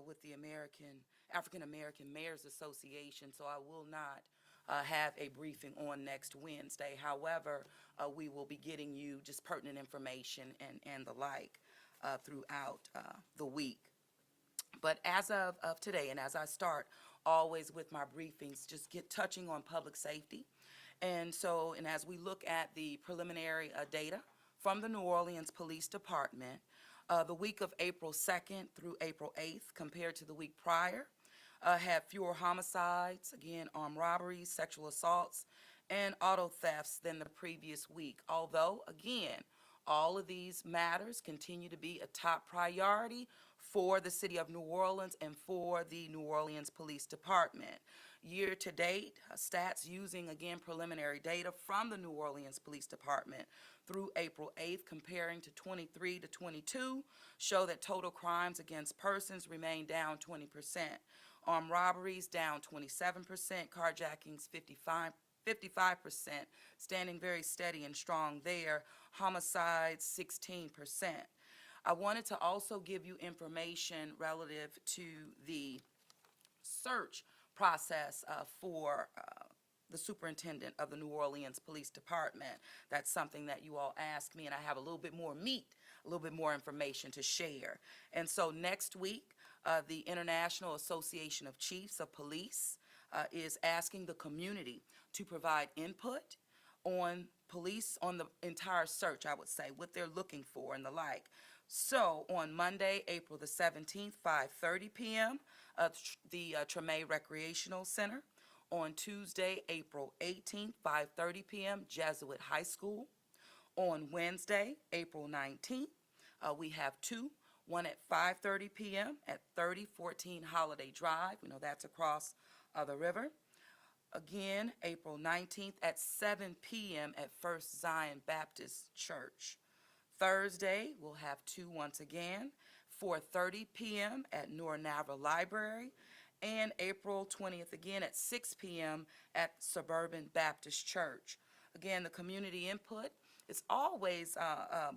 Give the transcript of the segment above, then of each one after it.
with the African American Mayors Association, so I will not have a briefing on next Wednesday. However, we will be getting you just pertinent information and the like throughout the week. But as of today, and as I start always with my briefings, just touching on public safety. And as we look at the preliminary data from the New Orleans Police Department, the week of April 2nd through April 8th compared to the week prior, had fewer homicides, again, armed robberies, sexual assaults, and auto thefts than the previous week. Although, again, all of these matters continue to be a top priority for the city of New Orleans and for the New Orleans Police Department. Year to date, stats using, again, preliminary data from the New Orleans Police Department through April 8th, comparing to 23 to 22, show that total crimes against persons remain down 20%. Armed robberies down 27%, carjackings 55%, standing very steady and strong there. Homicides 16%. I wanted to also give you information relative to the search process for the superintendent of the New Orleans Police Department. That's something that you all asked me, and I have a little bit more meat, a little bit more information to share. And so next week, the International Association of Chiefs of Police is asking the community to provide input on police, on the entire search, I would say, what they're looking for and the like. So on Monday, April the 17th, 5:30 p.m., the Treme Recreational Center. On Tuesday, April 18th, 5:30 p.m., Jesuit High School. On Wednesday, April 19th, we have two. One at 5:30 p.m. at 3014 Holiday Drive. We know that's across the river. Again, April 19th at 7 p.m. at First Zion Baptist Church. Thursday, we'll have two once again, 4:30 p.m. at Noor Navra Library, and April 20th again at 6 p.m. at Suburban Baptist Church. Again, the community input is always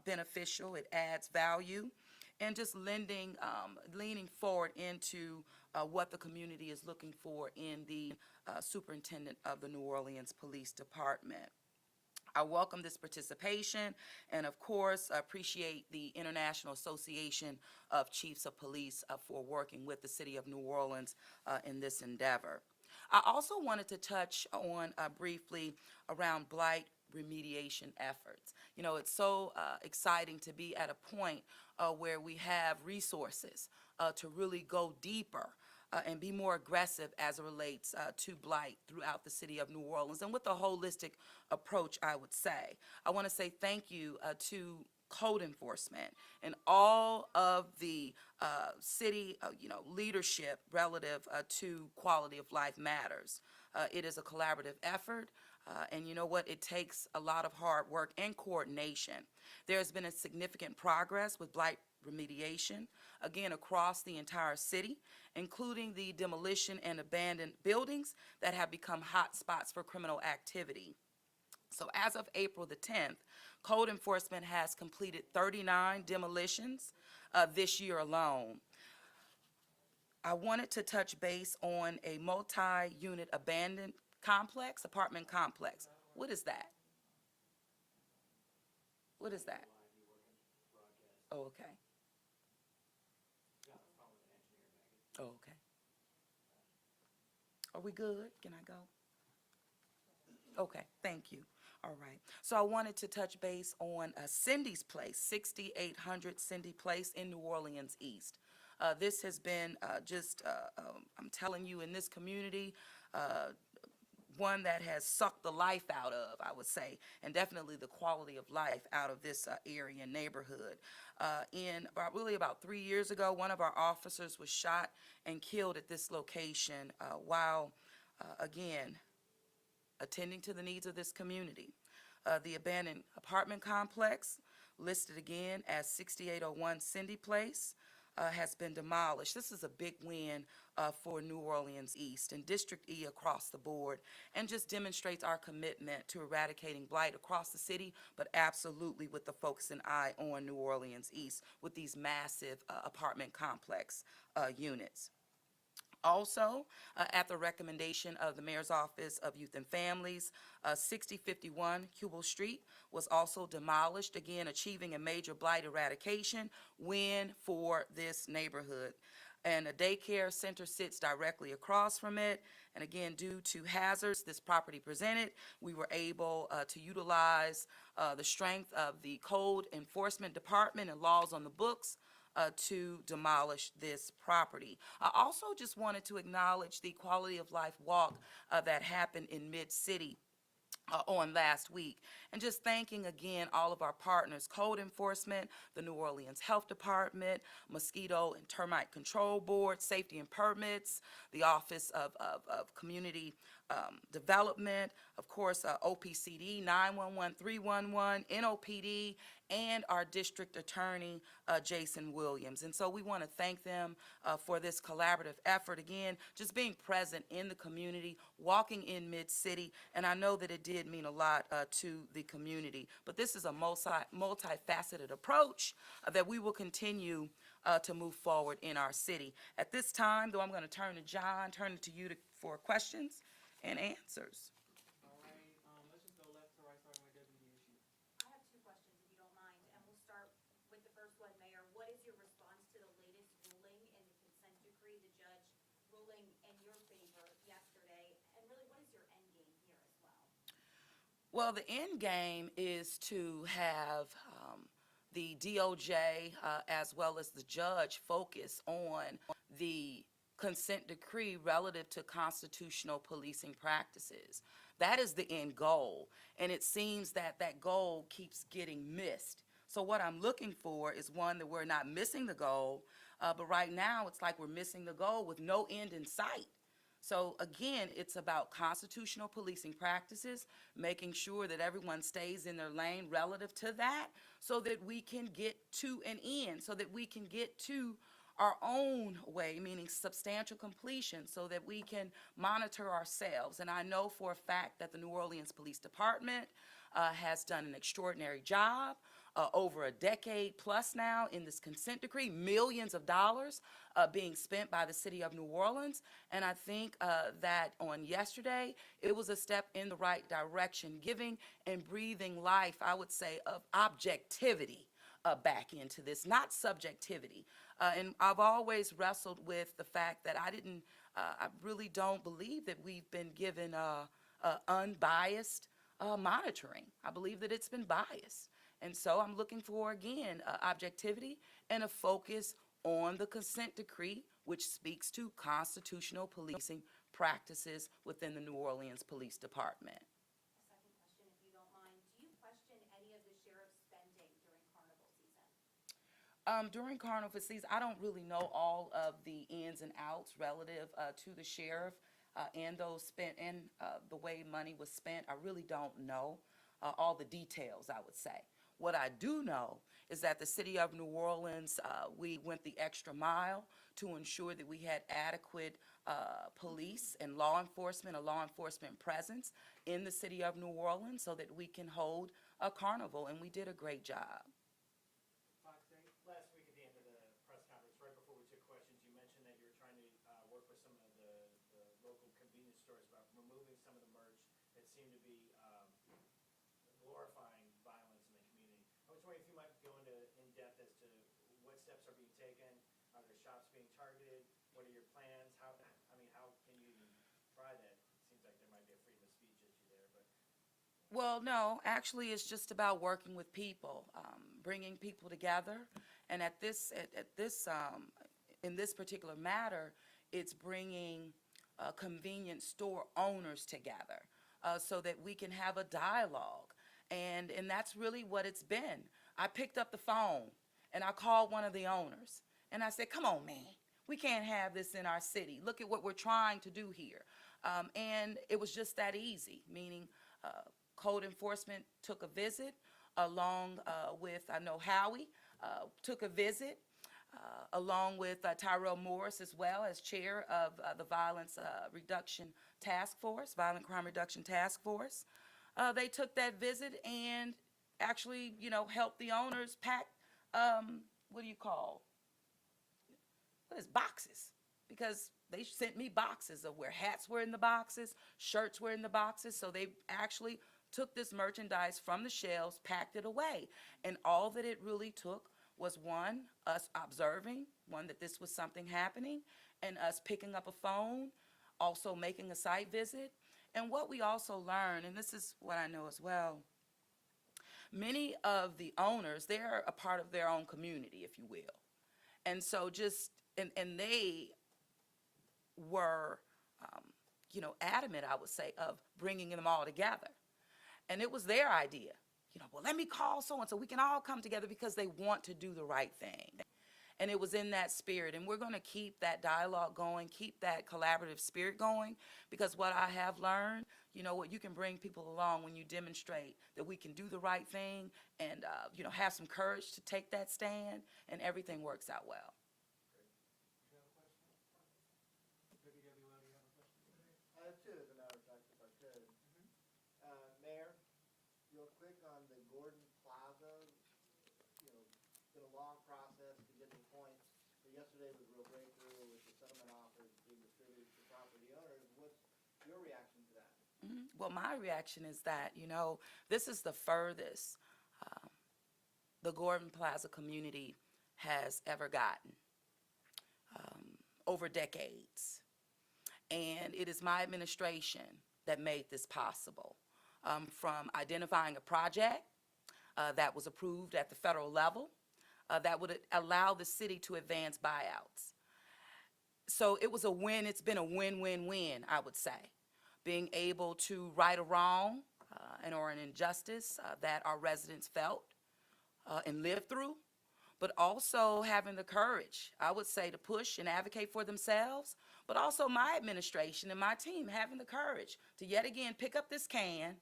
beneficial. It adds value, and just leaning forward into what the community is looking for in the superintendent of the New Orleans Police Department. I welcome this participation, and of course appreciate the International Association of Chiefs of Police for working with the city of New Orleans in this endeavor. I also wanted to touch on briefly around blight remediation efforts. You know, it's so exciting to be at a point where we have resources to really go deeper and be more aggressive as it relates to blight throughout the city of New Orleans, and with a holistic approach, I would say. I want to say thank you to code enforcement and all of the city leadership relative to quality of life matters. It is a collaborative effort. And you know what? It takes a lot of hard work and coordination. There's been a significant progress with blight remediation, again, across the entire city, including the demolition and abandoned buildings that have become hot spots for criminal activity. So as of April the 10th, code enforcement has completed 39 demolitions this year alone. I wanted to touch base on a multi-unit abandoned apartment complex. What is that? What is that? Oh, okay. Oh, okay. Are we good? Can I go? Okay, thank you. All right. So I wanted to touch base on Cindy's Place, 6800 Cindy Place in New Orleans East. This has been I'm telling you, in this community, one that has sucked the life out of, I would say, and definitely the quality of life out of this area and neighborhood. About 3 years ago, one of our officers was shot and killed at this location while, again, attending to the needs of this community. The abandoned apartment complex, listed again as 6801 Cindy Place. has been demolished. This is a big win for New Orleans East and District E across the board, and just demonstrates our commitment to eradicating blight across the city, but absolutely with the focus and eye on New Orleans East with these massive apartment complex units. Also, at the recommendation of the Mayor's Office of Youth and Families, 6051 Hubel Street was also demolished, again achieving a major blight eradication win for this neighborhood. And a daycare center sits directly across from it. And again, due to hazards this property presented, we were able to utilize the strength of the Code Enforcement Department and laws on the books to demolish this property. I also just wanted to acknowledge the quality of life walk that happened in Mid-City on last week, and just thanking again all of our partners, code enforcement, the New Orleans Health Department, Mosquito and Termite Control Board, Safety and Permits, the Office of Community Development, of course, OPCD, 911, 311, NOPD, and our district attorney, Jason Williams. And so we want to thank them for this collaborative effort. Again, just being present in the community, walking in Mid-City, and I know that it did mean a lot to the community. But this is a multifaceted approach that we will continue to move forward in our city. At this time, though, I'm going to turn it to you for questions and answers. All right, let's just go left to right, starting with Deputy Issue. I have two questions, if you don't mind, and we'll start with the first one, Mayor. What is your response to the latest ruling in the consent decree, the judge ruling in your favor yesterday? And really, what is your end game here as well? Well, the end game is to have the DOJ as well as the judge focus on the consent decree relative to constitutional policing practices. That is the end goal, and it seems that that goal keeps getting missed. So what I'm looking for is, one, that we're not missing the goal, but right now it's like we're missing the goal with no end in sight. So again, it's about constitutional policing practices, making sure that everyone stays in their lane relative to that, so that we can get to an end, so that we can get to our own way, meaning substantial completion, so that we can monitor ourselves. And I know for a fact that the New Orleans Police Department has done an extraordinary job over a decade plus now in this consent decree, millions of dollars being spent by the city of New Orleans. And I think that on yesterday, it was a step in the right direction, giving and breathing life, I would say, of objectivity back into this, not subjectivity. And I've always wrestled with the fact that I really don't believe that we've been given unbiased monitoring. I believe that it's been biased. And so I'm looking for, again, objectivity and a focus on the consent decree, which speaks to constitutional policing practices within the New Orleans Police Department. A second question, if you don't mind. Do you question any of the sheriff's spending during carnival season? During carnival season, I don't really know all of the ins and outs relative to the sheriff and those spent and the way money was spent. I really don't know all the details, I would say. What I do know is that the city of New Orleans, we went the extra mile to ensure that we had adequate police and a law enforcement presence in the city of New Orleans so that we can hold a carnival, and we did a great job. Last week at the end of the press conference, right before we took questions, you mentioned that you're trying to work with some of the local convenience stores about removing some of the merch that seemed to be glorifying violence in the community. I was wondering if you might go into in-depth as to what steps are being taken. Are there shops being targeted? What are your plans? How can you even try that? It seems like there might be a freedom of speech issue there, but. Well, no, actually, it's just about working with people, bringing people together. And in this particular matter, it's bringing convenience store owners together so that we can have a dialogue. And that's really what it's been. I picked up the phone and I called one of the owners and I said, come on, man, we can't have this in our city. Look at what we're trying to do here. And it was just that easy, meaning code enforcement took a visit along with, I know Howie took a visit. along with Tyrell Morris as well as chair of the Violence Reduction Task Force, Violent Crime Reduction Task Force. They took that visit and actually, helped the owners pack, what do you call, what is boxes? Because they sent me boxes of where hats were in the boxes, shirts were in the boxes, so they actually took this merchandise from the shelves, packed it away. And all that it really took was one, us observing, one, that this was something happening, and us picking up a phone, also making a site visit. And what we also learned, and this is what I know as well, many of the owners, they're a part of their own community, if you will. And so and they were, adamant, I would say, of bringing them all together. And it was their idea. Well, let me call so-and-so, we can all come together because they want to do the right thing. And it was in that spirit. And we're going to keep that dialogue going, keep that collaborative spirit going, because what I have learned, you can bring people along when you demonstrate that we can do the right thing and, have some courage to take that stand, and everything works out well. I have two, as a matter of fact, if I could. Mayor, real quick on the Gordon Plaza, it's been a long process to get to the point, but yesterday was a real breakthrough with the settlement offers being distributed to property owners. What's your reaction to that? Well, my reaction is that, this is the furthest the Gordon Plaza community has ever gotten over decades. And it is my administration that made this possible, from identifying a project that was approved at the federal level that would allow the city to advance buyouts. So it was a win. It's been a win-win-win, I would say, being able to right a wrong or an injustice that our residents felt and lived through, but also having the courage, I would say, to push and advocate for themselves, but also my administration and my team having the courage to yet again pick up this can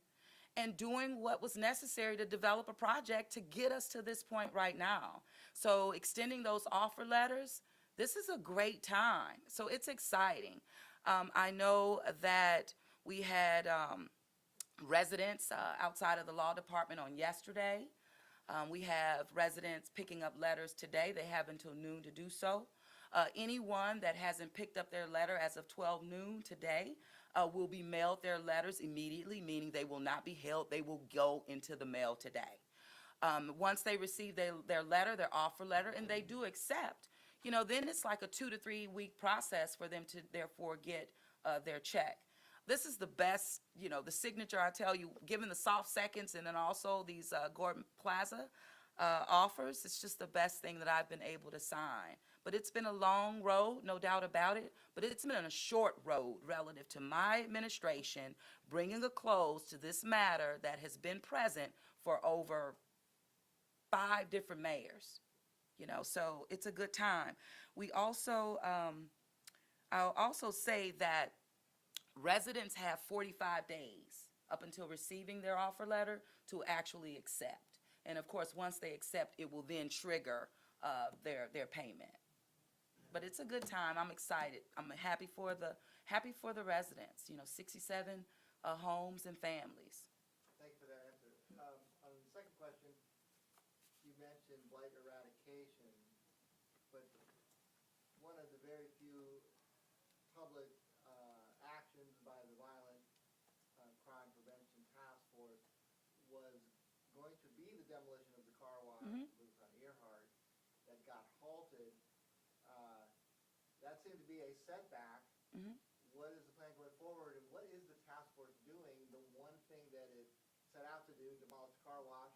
and doing what was necessary to develop a project to get us to this point right now. So extending those offer letters, this is a great time. So it's exciting. I know that we had residents outside of the law department on yesterday. We have residents picking up letters today. They have until noon to do so. Anyone that hasn't picked up their letter as of 12 noon today will be mailed their letters immediately, meaning they will not be held. They will go into the mail today. Once they receive their letter, their offer letter, and they do accept, then it's like a 2 to 3 week process for them to therefore get their check. This is the best, the signature, I tell you, given the soft seconds and then also these Gordon Plaza offers, it's just the best thing that I've been able to sign. But it's been a long road, no doubt about it, but it's been a short road relative to my administration bringing a close to this matter that has been present for over 5 different mayors, so it's a good time. We also, I'll also say that residents have 45 days up until receiving their offer letter to actually accept. And of course, once they accept, it will then trigger their payment. But it's a good time. I'm excited. I'm happy for the residents. 67 homes and families. Thanks for that answer. On the second question, you mentioned blight eradication, but one of the very few public actions by the Violent Crime Prevention Task Force was going to be the demolition of the car wash booth on Earhart that got halted. That seemed to be a setback. What is the plan going forward, and what is the task force doing? The one thing that it set out to do, demolish the car wash,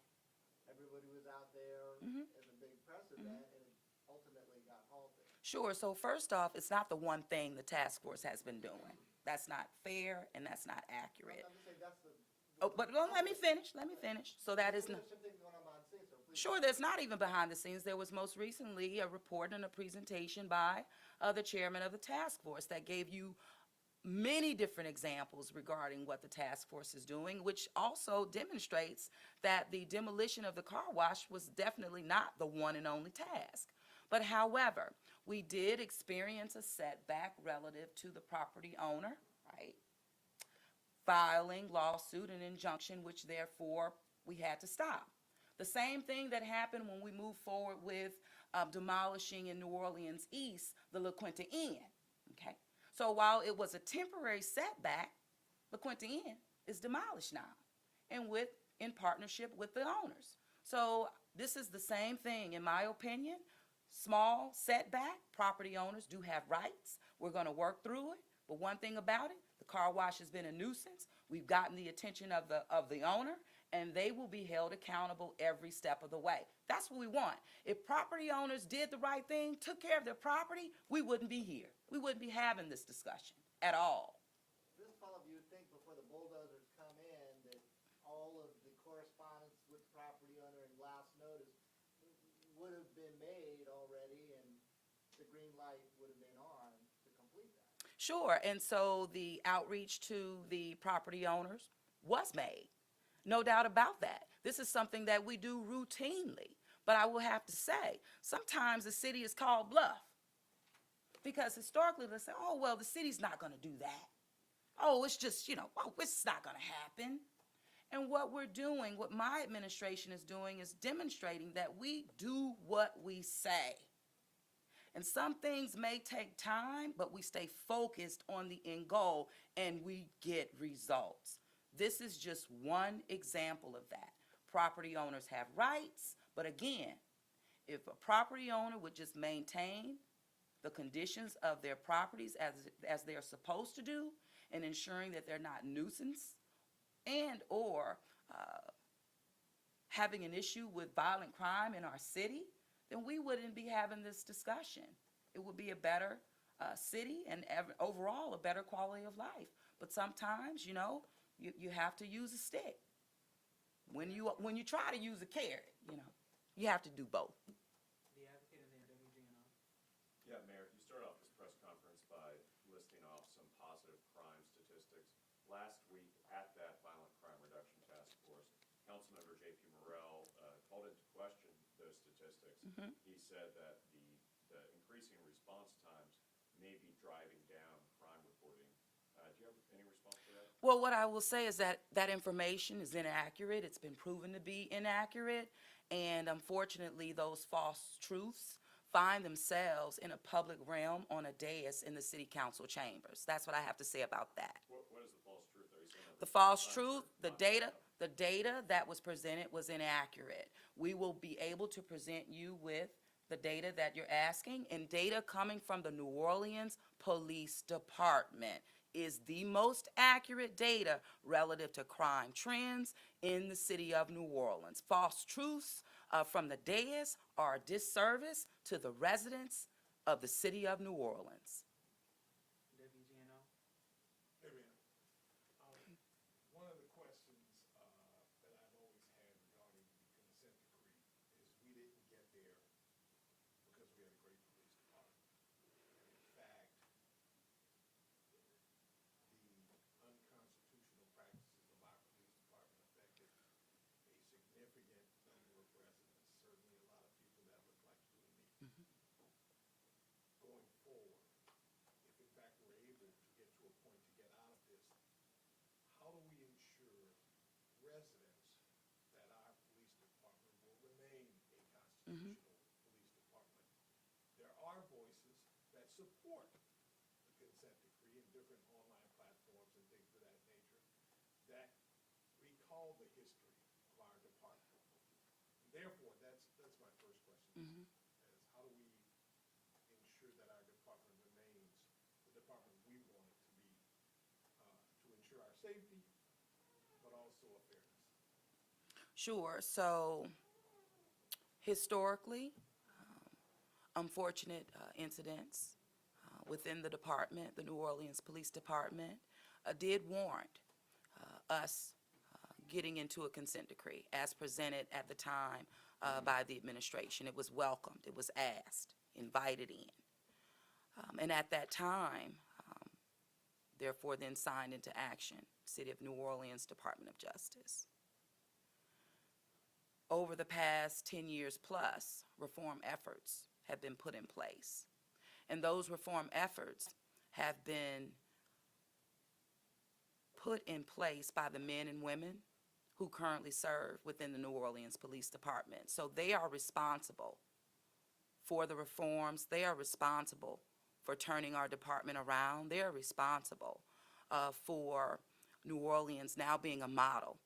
everybody was out there as a big press event, and it ultimately got halted. Sure. So first off, it's not the one thing the task force has been doing. That's not fair, and that's not accurate. I'm just saying that's the. But let me finish. So that is not. There's some things going on behind the scenes, so please. Sure, there's not even behind the scenes. There was most recently a report and a presentation by the chairman of the task force that gave you many different examples regarding what the task force is doing, which also demonstrates that the demolition of the car wash was definitely not the one and only task. But however, we did experience a setback relative to the property owner, right? Filing lawsuit and injunction, which therefore we had to stop. The same thing that happened when we moved forward with demolishing in New Orleans East, the La Quinta Inn, okay? So while it was a temporary setback, La Quinta Inn is demolished now, and in partnership with the owners. So this is the same thing, in my opinion. Small setback, property owners do have rights. We're gonna work through it, but one thing about it, the car wash has been a nuisance. We've gotten the attention of the owner, and they will be held accountable every step of the way. That's what we want. If property owners did the right thing, took care of their property, we wouldn't be here. We wouldn't be having this discussion at all. This fellow, you would think before the bulldozers come in, that all of the correspondence with the property owner and last notice would have been made already, and the green light would have been on to complete that. Sure, and so the outreach to the property owners was made. No doubt about that. This is something that we do routinely. But I will have to say, sometimes the city is called bluff. Because historically, they say, oh, well, the city's not going to do that. Oh, it's just, oh, it's not going to happen. And what we're doing, what my administration is doing, is demonstrating that we do what we say. And some things may take time, but we stay focused on the end goal, and we get results. This is just one example of that. Property owners have rights, but again, if a property owner would just maintain the conditions of their properties as they're supposed to do, and ensuring that they're not nuisance and or having an issue with violent crime in our city, then we wouldn't be having this discussion. It would be a better city and overall a better quality of life. But sometimes, you have to use a stick. When you try to use a carrot, you have to do both. The advocate and then WGNO. Yeah, Mayor, you started off this press conference by listing off some positive crime statistics. Last week at that Violent Crime Reduction Task Force, Councilmember J.P. Morrell called into question those statistics. Mhm. He said that the increasing response times may be driving down crime reporting. Do you have any response to that? Well, what I will say is that information is inaccurate. It's been proven to be inaccurate. And unfortunately, those false truths find themselves in a public realm on a dais in the city council chambers. That's what I have to say about that. What is the false truth? Are you saying that The false truth, the data that was presented was inaccurate. We will be able to present you with the data that you're asking, and data coming from the New Orleans Police Department is the most accurate data relative to crime trends in the city of New Orleans. False truths from the dais are a disservice to the residents of the city of New Orleans. WGNO. Hey, man. One of the questions that I've always had regarding the consent decree is we didn't get there because we had a great police department. And in fact, the unconstitutional practices of our police department affected a significant number of residents, certainly a lot of people that look like you and me. Going forward, if in fact we're able to get to a point to get out of this, how do we ensure residents that our police department will remain a constitutional police department? There are voices that support the consent decree in different online platforms and things of that nature that recall the history of our department. Therefore, that's my first question. Is how do we ensure that our department remains the department we want it to be, to ensure our safety, but also a fairness? Sure. So historically, unfortunate incidents within the department, the New Orleans Police Department, did warrant us getting into a consent decree as presented at the time by the administration. It was welcomed, it was asked, invited in. And at that time, therefore then signed into action, City of New Orleans Department of Justice. Over the past 10 years plus, reform efforts have been put in place. And those reform efforts have been put in place by the men and women who currently serve within the New Orleans Police Department. So they are responsible for the reforms. They are responsible for turning our department around. They are responsible for New Orleans now being a model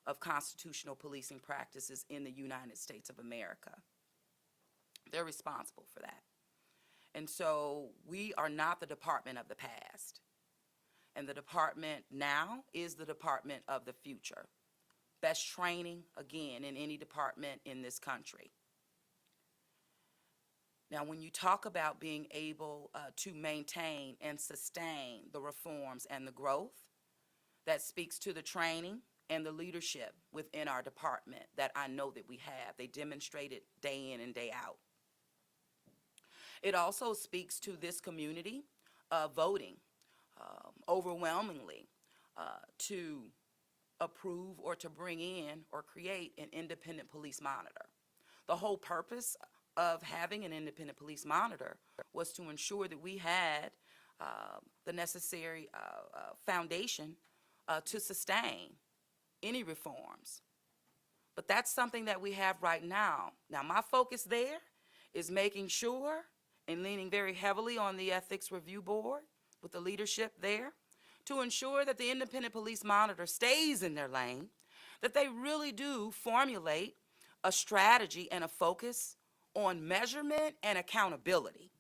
of constitutional policing practices in the United States of America. They're responsible for that. And so we are not the department of the past. And the department now is the department of the future. Best training, again, in any department in this country. Now, when you talk about being able to maintain and sustain the reforms and the growth, that speaks to the training and the leadership within our department that I know that we have. They demonstrate it day in and day out. It also speaks to this community voting overwhelmingly to approve or to bring in or create an independent police monitor. The whole purpose of having an independent police monitor was to ensure that we had the necessary foundation to sustain any reforms. But that's something that we have right now. Now, my focus there is making sure and leaning very heavily on the Ethics Review Board with the leadership there to ensure that the independent police monitor stays in their lane, that they really do formulate a strategy and a focus on measurement and accountability.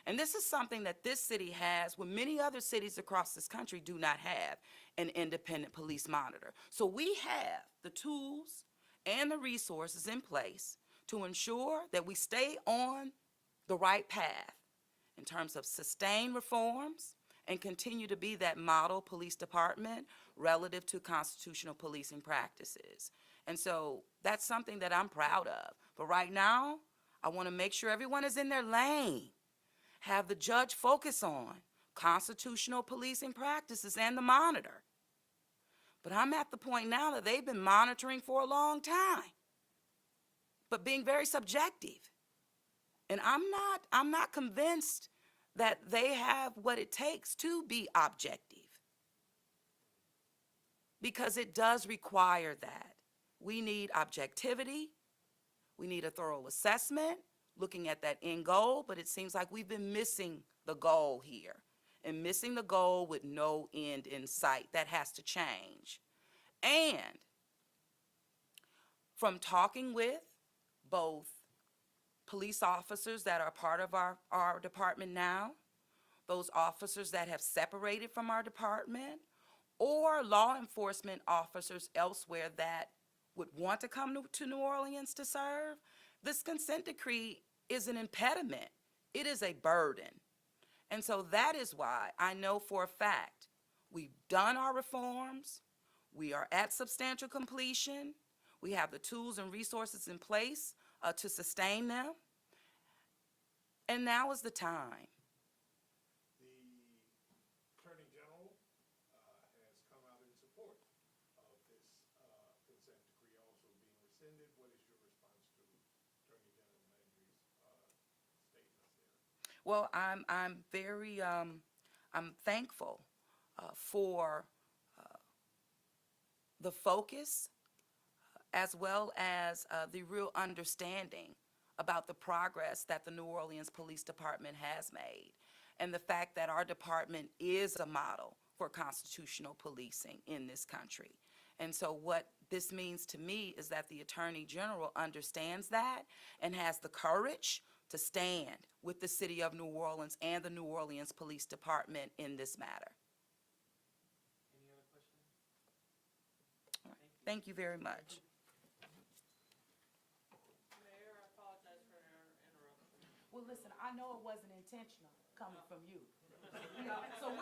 And this is something that this city has when many other cities across this country do not have an independent police monitor. So we have the tools and the resources in place to ensure that we stay on the right path in terms of sustained reforms and continue to be that model police department relative to constitutional policing practices. And so that's something that I'm proud of. But right now, I want to make sure everyone is in their lane. Have the judge focus on constitutional policing practices and the monitor. But I'm at the point now that they've been monitoring for a long time, but being very subjective. And I'm not convinced that they have what it takes to be objective, because it does require that. We need objectivity. We need a thorough assessment, looking at that end goal, but it seems like we've been missing the goal here and missing the goal with no end in sight. That has to change. And from talking with both police officers that are part of our department now, those officers that have separated from our department, or law enforcement officers elsewhere that would want to come to New Orleans to serve, this consent decree is an impediment. It is a burden. And so that is why I know for a fact we've done our reforms. We are at substantial completion. We have the tools and resources in place to sustain them. And now is the time. The Attorney General has come out in support of this consent decree also being rescinded. What is your response to Attorney General Landry's statements there? Well, I'm very I'm thankful for the focus as well as the real understanding about the progress that the New Orleans Police Department has made, and the fact that our department is a model for constitutional policing in this country. And so what this means to me is that the Attorney General understands that and has the courage to stand with the city of New Orleans and the New Orleans Police Department in this matter. Any other questions? All right. Thank you very much. Mayor, I apologize for interruption. Well, listen, I know it wasn't intentional coming from you. So